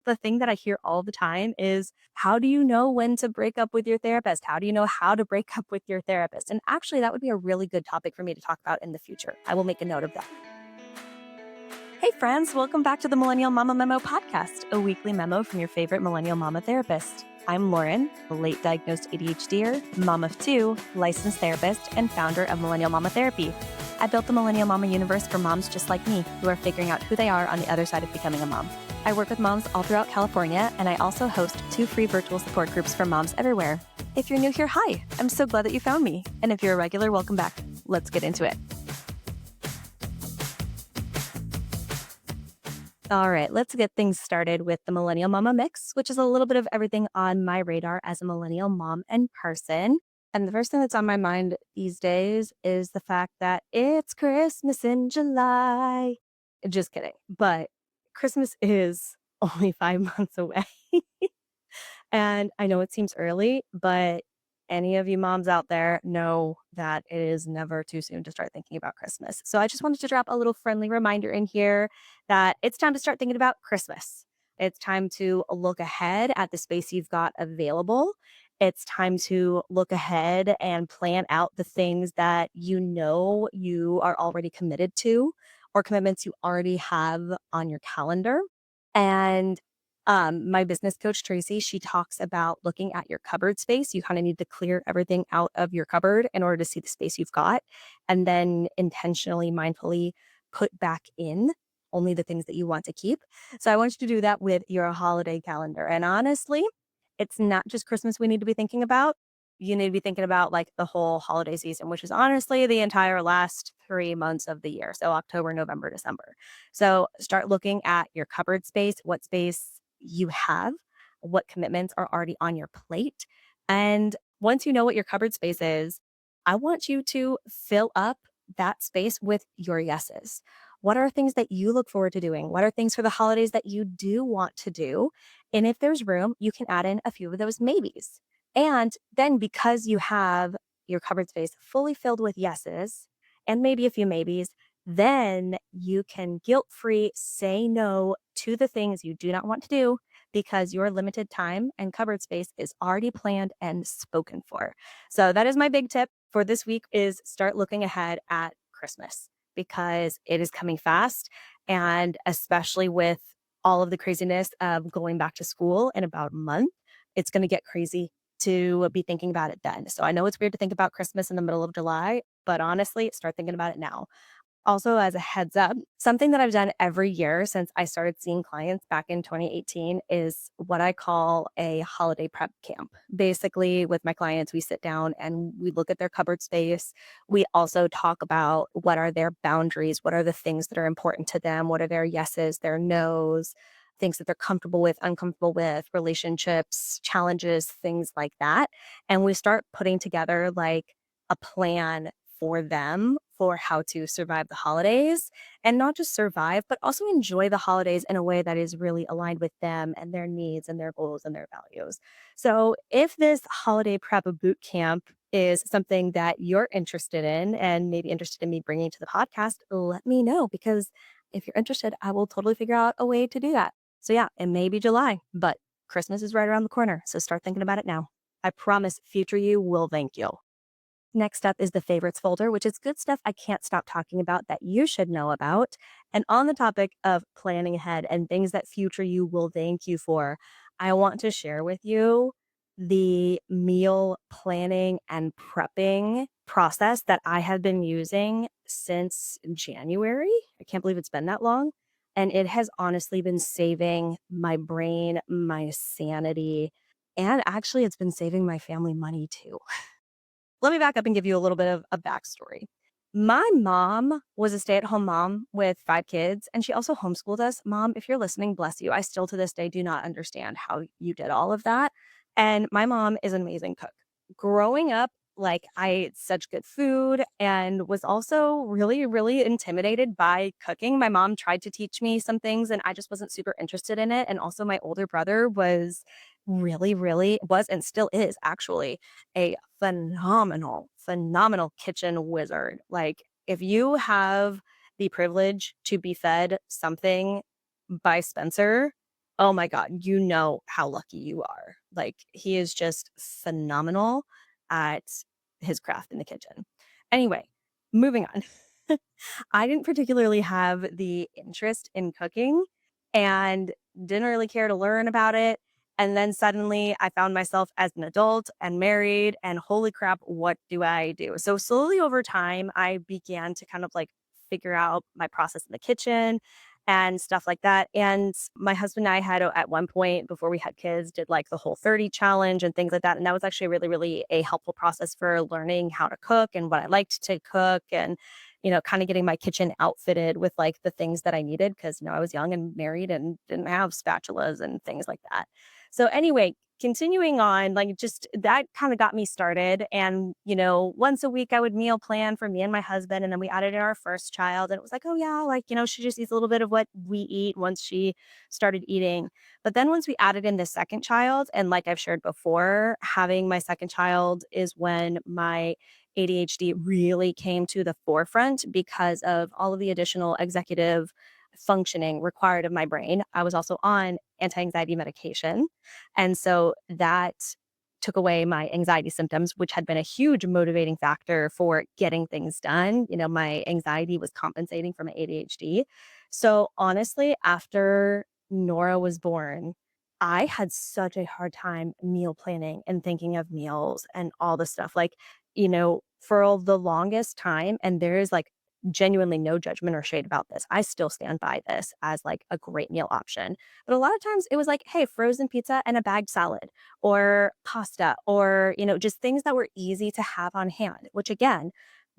The thing that I hear all the time is, how do you know when to break up with your therapist? How do you know how to break up with your therapist? And actually, that would be a really good topic for me to talk about in the future. I will make a note of that. Hey, friends, welcome back to the Millennial Mama Memo podcast, a weekly memo from your favorite Millennial Mama therapist. I'm Lauren, a late diagnosed ADHDer, mom of two, licensed therapist, and founder of Millennial Mama Therapy. I built the Millennial Mama universe for moms just like me who are figuring out who they are on the other side of becoming a mom. I work with moms all throughout California, and I also host 2 free virtual support groups for moms everywhere. If you're new here, hi, I'm so glad that you found me. And if you're a regular, welcome back. Let's get into it. All right, let's get things started with the Millennial Mama Mix, which is a little bit of everything on my radar as a millennial mom and person. And the first thing that's on my mind these days is the fact that it's Christmas in July. Just kidding. But Christmas is only 5 months away. And I know it seems early, but any of you moms out there know that it is never too soon to start thinking about Christmas. So I just wanted to drop a little friendly reminder in here that it's time to start thinking about Christmas. It's time to look ahead at the space you've got available. It's time to look ahead and plan out the things that you know you are already committed to or commitments you already have on your calendar. And my business coach, Tracy, she talks about looking at your cupboard space. You kind of need to clear everything out of your cupboard in order to see the space you've got, and then intentionally, mindfully put back in only the things that you want to keep. So I want you to do that with your holiday calendar. And honestly, it's not just Christmas we need to be thinking about. You need to be thinking about like the whole holiday season, which is honestly the entire last 3 months of the year. So October, November, December. So start looking at your cupboard space, what space you have, what commitments are already on your plate. And once you know what your cupboard space is, I want you to fill up that space with your yeses. What are things that you look forward to doing? What are things for the holidays that you do want to do? And if there's room, you can add in a few of those maybes. And then because you have your cupboard space fully filled with yeses and maybe a few maybes, then you can guilt-free say no to the things you do not want to do because your limited time and cupboard space is already planned and spoken for. So that is my big tip for this week is start looking ahead at Christmas because it is coming fast. And especially with all of the craziness of going back to school in about a month, it's going to get crazy to be thinking about it then. So I know it's weird to think about Christmas in the middle of July, but honestly, start thinking about it now. Also, as a heads up, something that I've done every year since I started seeing clients back in 2018 is what I call a holiday prep camp. Basically, with my clients, we sit down and we look at their cupboard space. We also talk about what are their boundaries, what are the things that are important to them, what are their yeses, their nos, things that they're comfortable with, uncomfortable with, relationships, challenges, things like that. And we start putting together like a plan for them for how to survive the holidays and not just survive, but also enjoy the holidays in a way that is really aligned with them and their needs and their goals and their values. So, if this holiday prep boot camp is something that you're interested in and maybe interested in me bringing to the podcast, let me know because if you're interested, I will totally figure out a way to do that. So, yeah, it may be July, but Christmas is right around the corner. So, start thinking about it now. I promise future you will thank you. Next up is the favorites folder, which is good stuff I can't stop talking about that you should know about. And on the topic of planning ahead and things that future you will thank you for, I want to share with you the meal planning and prepping process that I have been using since January. I can't believe it's been that long. And it has honestly been saving my brain, my sanity, and actually, it's been saving my family money too. Let me back up and give you a little bit of a backstory. My mom was a stay-at-home mom with 5 kids, and she also homeschooled us. Mom, if you're listening, bless you. I still to this day do not understand how you did all of that. And my mom is an amazing cook. Growing up, like I ate such good food and was also really, really intimidated by cooking. My mom tried to teach me some things and I just wasn't super interested in it. And also my older brother was really, really was and still is actually a phenomenal kitchen wizard. Like, if you have the privilege to be fed something by Spencer, Oh my god, you know how lucky you are. Like, he is just phenomenal at his craft in the kitchen. Anyway, moving on. I didn't particularly have the interest in cooking and didn't really care to learn about it. And then suddenly I found myself as an adult and married, and holy crap, what do I do? So, slowly over time, I began to kind of like figure out my process in the kitchen and stuff like that. And my husband and I had at one point before we had kids did like the whole 30 challenge and things like that. And that was actually really, really a helpful process for learning how to cook and what I liked to cook and, kind of getting my kitchen outfitted with like the things that I needed because, I was young and married and didn't have spatulas and things like that. So anyway, continuing on, like just that kind of got me started. And, once a week I would meal plan for me and my husband. And then we added in our first child. And it was like, oh, yeah, like, she just eats a little bit of what we eat once she started eating. But then once we added in the second child, and like I've shared before, having my second child is when my ADHD really came to the forefront because of all of the additional executive functioning required of my brain. I was also on anti anxiety medication. And so that took away my anxiety symptoms, which had been a huge motivating factor for getting things done. My anxiety was compensating for my ADHD. So honestly, after Nora was born, I had such a hard time meal planning and thinking of meals and all the stuff. Like, for the longest time, and there is like genuinely no judgment or shade about this. I still stand by this as like a great meal option. But a lot of times it was like, hey, frozen pizza and a bagged salad or pasta or, just things that were easy to have on hand, which again,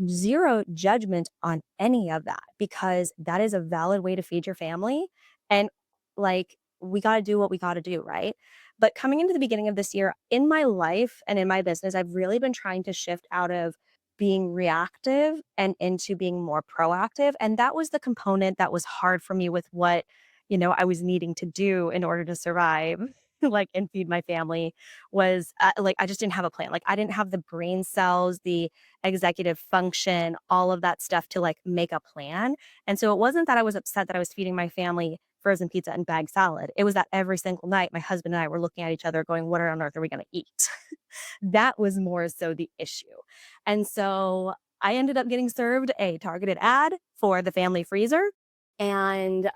zero judgment on any of that because that is a valid way to feed your family. And like, we got to do what we got to do, right? But coming into the beginning of this year in my life and in my business, I've really been trying to shift out of being reactive and into being more proactive. And that was the component that was hard for me with what, I was needing to do in order to survive, like, and feed my family was like, I just didn't have a plan. Like, I didn't have the brain cells, the executive function, all of that stuff to like make a plan. And so it wasn't that I was upset that I was feeding my family frozen pizza and bag salad. It was that every single night, my husband and I were looking at each other going, what on earth are we going to eat? That was more so the issue. And so I ended up getting served a targeted ad for the family freezer and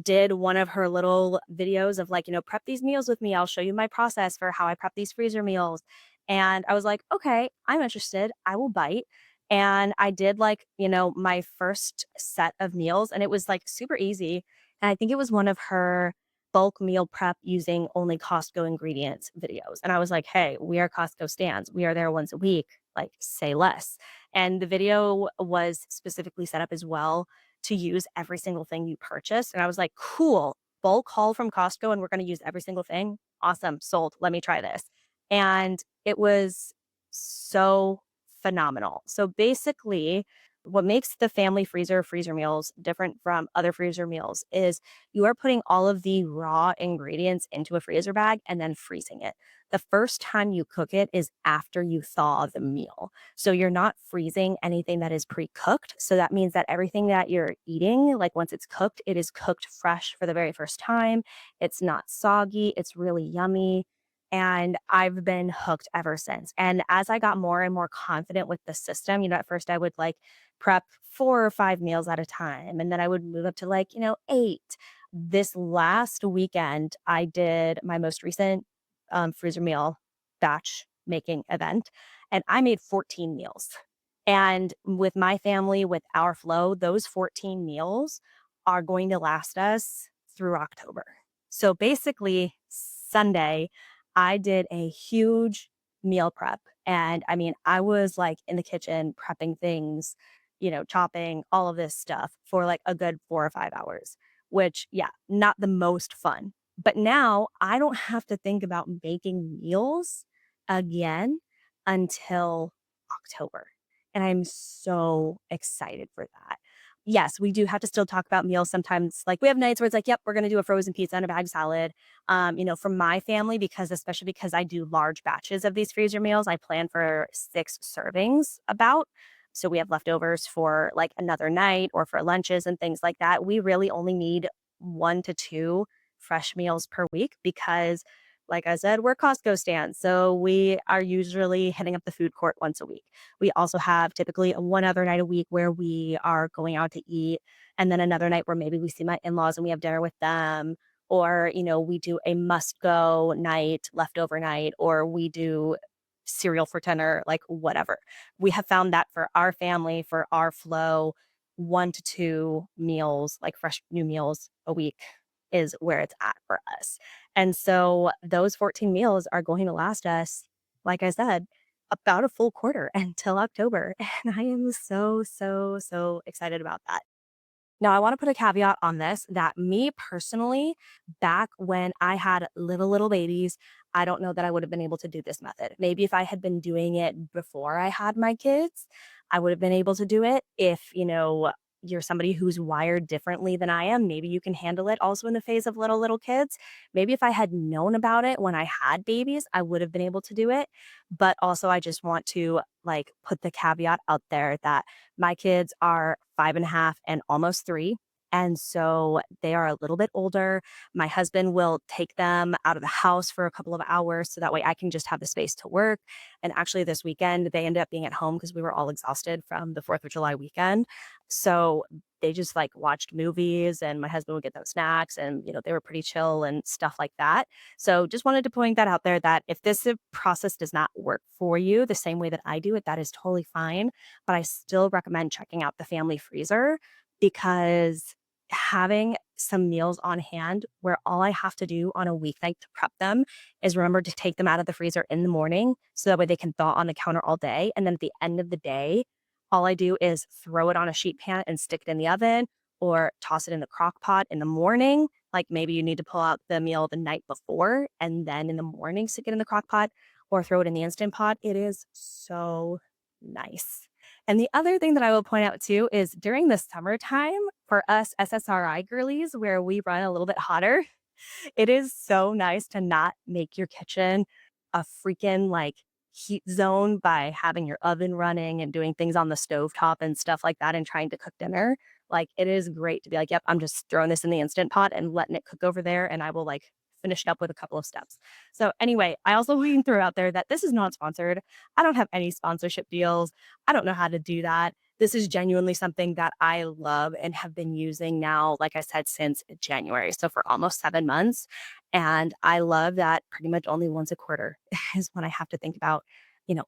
did one of her little videos of like, prep these meals with me. I'll show you my process for how I prep these freezer meals. And I was like, okay, I'm interested. I will bite. And I did like, my first set of meals and it was like super easy. And I think it was one of her bulk meal prep using only Costco ingredients videos. And I was like, hey, we are Costco stans. We are there once a week. Like, say less. And the video was specifically set up as well to use every single thing you purchase. And I was like, cool, bulk haul from Costco, and we're going to use every single thing. Awesome, sold. Let me try this. And it was so phenomenal. So basically, what makes the family freezer meals different from other freezer meals is you are putting all of the raw ingredients into a freezer bag and then freezing it. The first time you cook it is after you thaw the meal. So you're not freezing anything that is pre-cooked. So that means that everything that you're eating, like once it's cooked, it is cooked fresh for the very first time. It's not soggy, it's really yummy. And I've been hooked ever since. And as I got more and more confident with the system, at first I would like prep 4 or 5 meals at a time. And then I would move up to like, 8. This last weekend, I did my most recent freezer meal batch making event, and I made 14 meals. And with my family, with our flow, those 14 meals are going to last us through October. So basically, Sunday, I did a huge meal prep. And I mean, I was like in the kitchen prepping things, chopping all of this stuff for like a good 4 or 5 hours, which, yeah, not the most fun. But now I don't have to think about making meals again until October. And I'm so excited for that. Yes, we do have to still talk about meals sometimes. Like we have nights where it's like, yep, we're going to do a frozen pizza and a bag salad. For my family, because especially because I do large batches of these freezer meals, I plan for 6 servings about. So we have leftovers for like another night or for lunches and things like that. We really only need 1 to 2 fresh meals per week because, like I said, we're Costco stands. So we are usually hitting up the food court once a week. We also have typically one other night a week where we are going out to eat. And then another night where maybe we see my in laws and we have dinner with them. Or, we do a must go night, leftover night, or we do cereal for dinner, like whatever. We have found that for our family, for our flow, 1 to 2 meals, like fresh new meals a week is where it's at for us. And so those 14 meals are going to last us, like I said, about a full quarter until October. And I am so, so, so excited about that. Now, I want to put a caveat on this that me personally, back when I had little babies, I don't know that I would have been able to do this method. Maybe if I had been doing it before I had my kids, I would have been able to do it. If, you're somebody who's wired differently than I am, maybe you can handle it also in the phase of little kids. Maybe if I had known about it when I had babies, I would have been able to do it. But also, I just want to like put the caveat out there that my kids are 5.5 and almost 3. And so they are a little bit older. My husband will take them out of the house for a couple of hours so that way I can just have the space to work. And actually, this weekend, they ended up being at home because we were all exhausted from the 4th of July weekend. So they just like watched movies and my husband would get them snacks and, they were pretty chill and stuff like that. So just wanted to point that out there that if this process does not work for you the same way that I do it, that is totally fine. But I still recommend checking out the family freezer because having some meals on hand where all I have to do on a weeknight to prep them is remember to take them out of the freezer in the morning so that way they can thaw on the counter all day. And then at the end of the day, all I do is throw it on a sheet pan and stick it in the oven or toss it in the crock pot in the morning. Like maybe you need to pull out the meal the night before and then in the morning stick it in the crock pot or throw it in the Instant Pot. It is so nice. And the other thing that I will point out too is during the summertime for us SSRI girlies, where we run a little bit hotter, it is so nice to not make your kitchen a freaking like heat zone by having your oven running and doing things on the stove top and stuff like that and trying to cook dinner. Like it is great to be like, yep, I'm just throwing this in the Instant Pot and letting it cook over there and I will like finish it up with a couple of steps. So anyway, I also want to throw out there that this is not sponsored. I don't have any sponsorship deals. I don't know how to do that. This is genuinely something that I love and have been using now, like I said, since January. So for almost 7 months. And I love that pretty much only once a quarter is when I have to think about,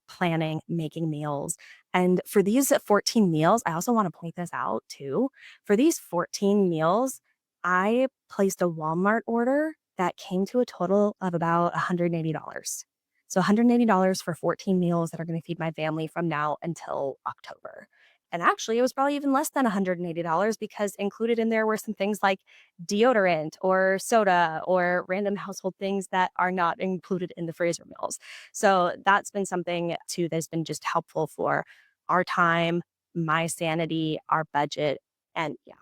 planning, making meals. And for these 14 meals, I also want to point this out too. For these 14 meals, I placed a Walmart order that came to a total of about $180. So $180 for 14 meals that are going to feed my family from now until October. And actually, it was probably even less than $180 because included in there were some things like deodorant or soda or random household things that are not included in the freezer meals. So that's been something too that's been just helpful for our time, my sanity, our budget. And yeah.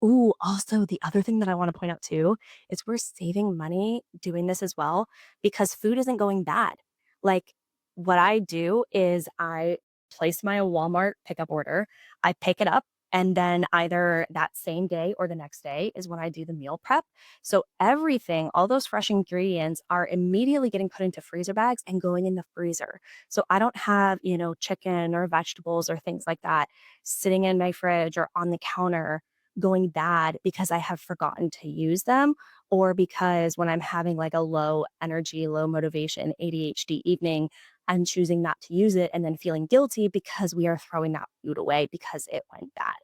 Ooh, also the other thing that I want to point out too is we're saving money doing this as well because food isn't going bad. Like what I do is I place my Walmart pickup order, I pick it up, and then either that same day or the next day is when I do the meal prep. So everything, all those fresh ingredients are immediately getting put into freezer bags and going in the freezer. So I don't have, chicken or vegetables or things like that sitting in my fridge or on the counter going bad because I have forgotten to use them or because when I'm having like a low energy, low motivation ADHD evening, I'm choosing not to use it and then feeling guilty because we are throwing that food away because it went bad.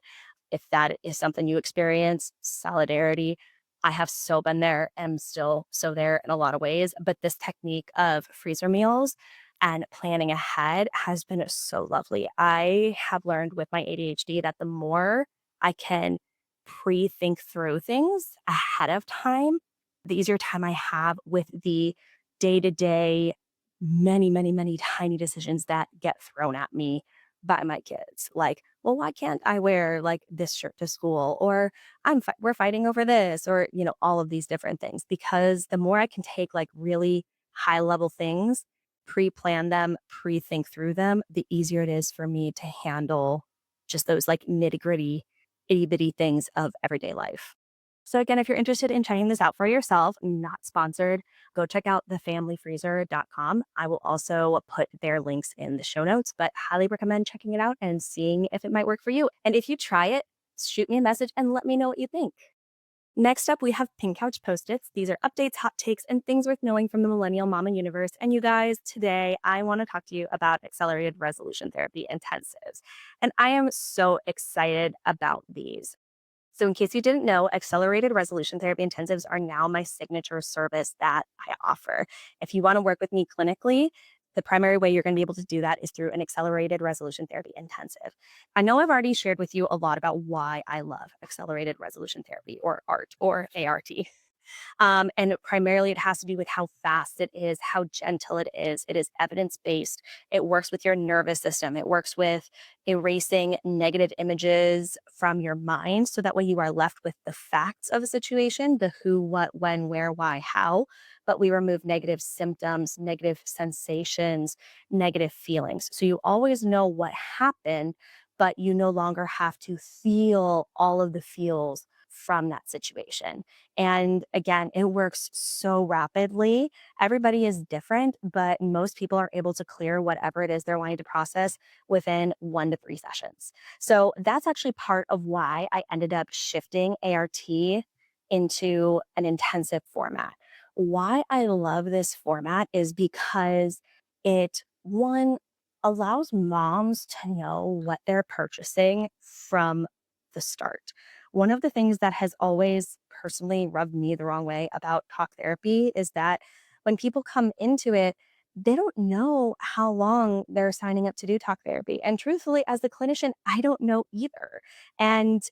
If that is something you experience, solidarity. I have so been there and still so there in a lot of ways. But this technique of freezer meals and planning ahead has been so lovely. I have learned with my ADHD that the more I can pre-think through things ahead of time, the easier time I have with the day-to-day, many tiny decisions that get thrown at me by my kids. Like, well, why can't I wear like this shirt to school? Or we're fighting over this, or all of these different things. Because the more I can take like really high level things, pre-plan them, pre-think through them, the easier it is for me to handle just those like nitty gritty itty bitty things of everyday life. So again, if you're interested in trying this out for yourself, not sponsored, go check out thefamilyfreezer.com. I will also put their links in the show notes, but highly recommend checking it out and seeing if it might work for you. And if you try it, shoot me a message and let me know what you think. Next up, we have Pink Couch Post-its. These are updates, hot takes, and things worth knowing from the Millennial Mama universe. And you guys, today I want to talk to you about accelerated resolution therapy intensives. And I am so excited about these. So, in case you didn't know, accelerated resolution therapy intensives are now my signature service that I offer. If you want to work with me clinically, the primary way you're going to be able to do that is through an accelerated resolution therapy intensive. I know I've already shared with you a lot about why I love accelerated resolution therapy or ART or ART. And primarily, it has to do with how fast it is, how gentle it is. It is evidence based. It works with your nervous system. It works with erasing negative images from your mind. So that way you are left with the facts of a situation, the who, what, when, where, why, how. But we remove negative symptoms, negative sensations, negative feelings. So you always know what happened, but you no longer have to feel all of the feels from that situation. And again, it works so rapidly. Everybody is different, but most people are able to clear whatever it is they're wanting to process within 1 to 3 sessions. So that's actually part of why I ended up shifting ART into an intensive format. Why I love this format is because it, one, allows moms to know what they're purchasing from the start. One of the things that has always personally rubbed me the wrong way about talk therapy is that when people come into it, they don't know how long they're signing up to do talk therapy. And truthfully, as the clinician, I don't know either. And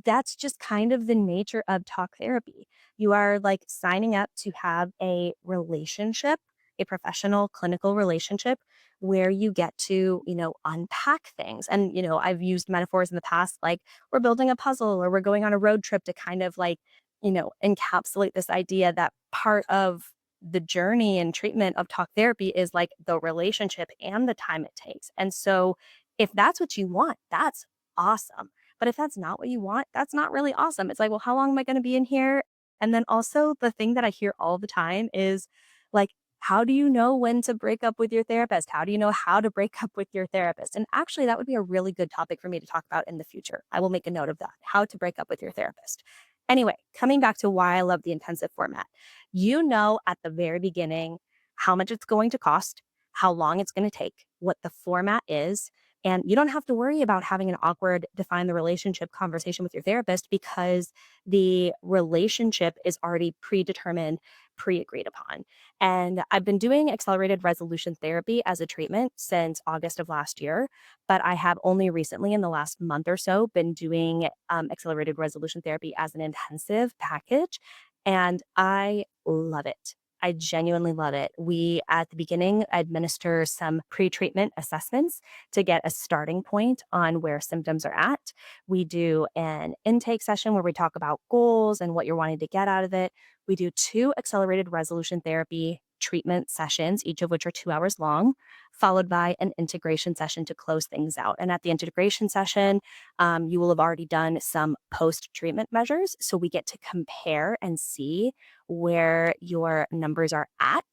that's just kind of the nature of talk therapy. You are like signing up to have a relationship, a professional clinical relationship where you get to, unpack things. And, I've used metaphors in the past like we're building a puzzle or we're going on a road trip to kind of like, encapsulate this idea that part of the journey and treatment of talk therapy is like the relationship and the time it takes. And so if that's what you want, that's awesome. But if that's not what you want, that's not really awesome. It's like, well, how long am I going to be in here? And then also the thing that I hear all the time is like, how do you know when to break up with your therapist? How do you know how to break up with your therapist? And actually, that would be a really good topic for me to talk about in the future. I will make a note of that, how to break up with your therapist. Anyway, coming back to why I love the intensive format, you know, at the very beginning, how much it's going to cost, how long it's going to take, what the format is. And you don't have to worry about having an awkward define the relationship conversation with your therapist because the relationship is already predetermined, pre agreed upon. And I've been doing accelerated resolution therapy as a treatment since August of last year, but I have only recently, in the last month or so, been doing accelerated resolution therapy as an intensive package. And I love it. I genuinely love it. We, at the beginning, administer some pre treatment assessments to get a starting point on where symptoms are at. We do an intake session where we talk about goals and what you're wanting to get out of it. We do 2 accelerated resolution therapy treatment sessions, each of which are 2 hours long, followed by an integration session to close things out. And at the integration session, you will have already done some post treatment measures. So we get to compare and see where your numbers are at.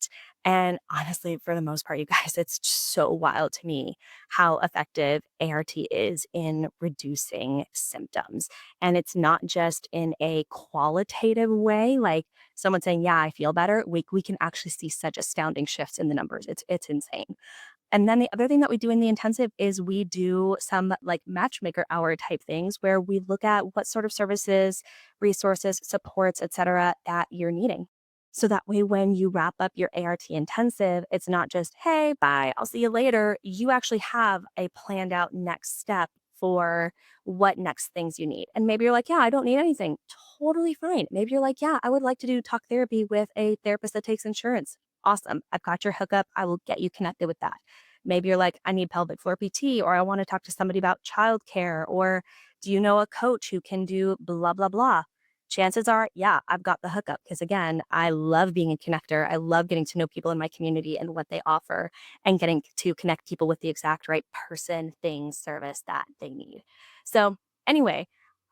And honestly, for the most part, you guys, it's so wild to me how effective ART is in reducing symptoms. And it's not just in a qualitative way, like someone saying, yeah, I feel better. We can actually see such astounding shifts in the numbers. It's insane. And then the other thing that we do in the intensive is we do some like matchmaker hour type things where we look at what sort of services, resources, supports, et cetera, that you're needing. So that way, when you wrap up your ART intensive, it's not just, hey, bye, I'll see you later. You actually have a planned out next step for what next things you need. And maybe you're like, yeah, I don't need anything. Totally fine. Maybe you're like, yeah, I would like to do talk therapy with a therapist that takes insurance. Awesome. I've got your hookup. I will get you connected with that. Maybe you're like, I need pelvic floor PT, or I want to talk to somebody about childcare, or do you know a coach who can do blah, blah, blah? Chances are, yeah, I've got the hookup. Because again, I love being a connector. I love getting to know people in my community and what they offer and getting to connect people with the exact right person, thing, service that they need. So, anyway,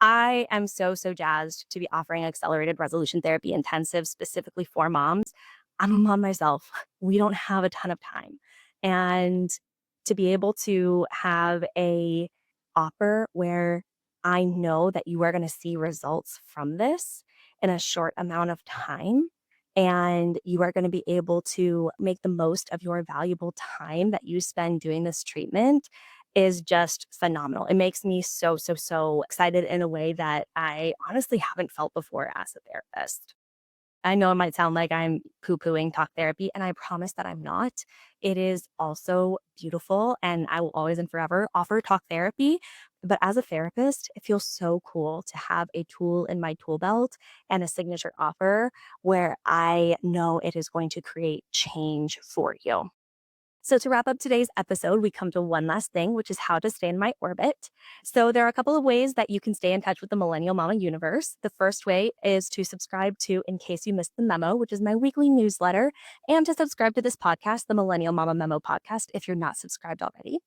I am so jazzed to be offering accelerated resolution therapy intensive specifically for moms. I'm a mom myself. We don't have a ton of time. And to be able to have a offer where I know that you are going to see results from this in a short amount of time and you are going to be able to make the most of your valuable time that you spend doing this treatment is just phenomenal. It makes me so excited in a way that I honestly haven't felt before as a therapist. I know it might sound like I'm poo-pooing talk therapy, and I promise that I'm not. It is also beautiful, and I will always and forever offer talk therapy. But as a therapist, it feels so cool to have a tool in my tool belt and a signature offer where I know it is going to create change for you. So, to wrap up today's episode, we come to one last thing, which is how to stay in my orbit. So, there are a couple of ways that you can stay in touch with the Millennial Mama universe. The first way is to subscribe to In Case You Missed the Memo, which is my weekly newsletter, and to subscribe to this podcast, the Millennial Mama Memo podcast, if you're not subscribed already.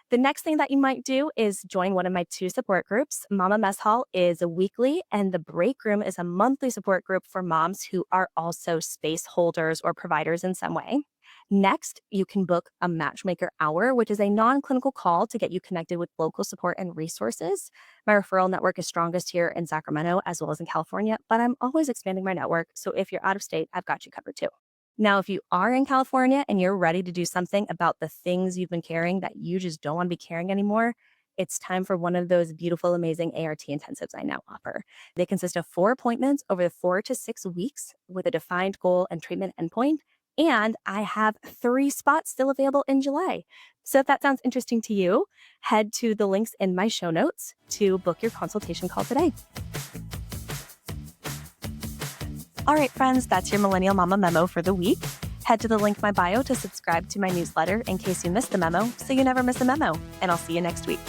The next thing that you might do is join one of my 2 support groups. Mama Mess Hall is a weekly, and the Break Room is a monthly support group for moms who are also space holders or providers in some way. Next, you can book a Matchmaker Hour, which is a non-clinical call to get you connected with local support and resources. My referral network is strongest here in Sacramento as well as in California, but I'm always expanding my network. So if you're out of state, I've got you covered too. Now, if you are in California and you're ready to do something about the things you've been carrying that you just don't want to be carrying anymore, it's time for one of those beautiful, amazing ART intensives I now offer. They consist of 4 appointments over 4 to 6 weeks with a defined goal and treatment endpoint. And I have 3 spots still available in July. So if that sounds interesting to you, head to the links in my show notes to book your consultation call today. All right, friends, that's your Millennial Mama memo for the week. Head to the link in my bio to subscribe to my newsletter in case you missed the memo so you never miss a memo. And I'll see you next week.